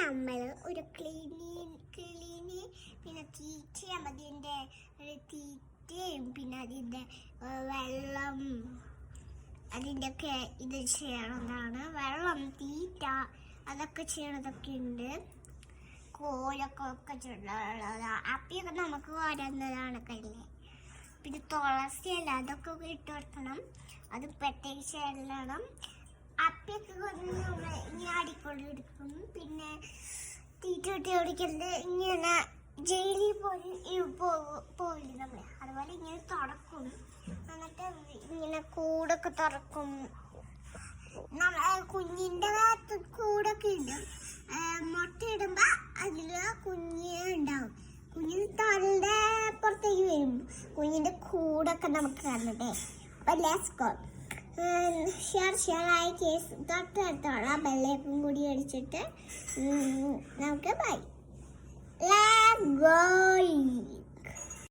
നമ്മൾ ഒരു കിളീനെ പിന്നെ തീറ്റയും അതിൻ്റെ തീറ്റയും പിന്നെ അതിൻ്റെ വെള്ളം അതിൻ്റെ ഒക്കെ ഇത് ചെയ്യണതാണ്. വെള്ളം തീറ്റ അതൊക്കെ ചെയ്യണതൊക്കെ ഉണ്ട്. കോലൊക്കെ ചുള്ളതാണ്. അപ്പിയൊക്കെ നമുക്ക് വരുന്നതാണ് കല്ലേ. പിന്നെ തുളസി അല്ല അതൊക്കെ ഇട്ട് കൊടുക്കണം. അത് പ്രത്യേകിച്ച് എല്ലാം അപ്പിയൊക്കെ കൊണ്ട് നമ്മൾ ഇങ്ങനെ അടിക്കൊണ്ട് എടുക്കും. പിന്നെ തീറ്റ കിട്ടി ഓടിക്കല് ഇങ്ങനെ ജയിലിൽ പോയില്ല നമ്മൾ അതുപോലെ ഇങ്ങനെ തുറക്കും. എന്നിട്ട് ഇങ്ങനെ കൂടൊക്കെ തുറക്കും. കുഞ്ഞിൻ്റെ ഭാഗത്ത് കൂടൊക്കെ ഉണ്ട്. മുട്ടയിടുമ്പോൾ അതിൽ കുഞ്ഞ് ഉണ്ടാവും. കുഞ്ഞിന് തലയുടെ പുറത്തേക്ക് വരും. കുഞ്ഞിൻ്റെ കൂടൊക്കെ നമുക്ക് കാണട്ടെ. അപ്പം ലെറ്റ്സ് ഗോ. ഷെയർ കേസ് തൊട്ടടുത്തുള്ള ബെല്ലേക്കും കൂടി അടിച്ചിട്ട് നമുക്ക് ബൈ. Let's go.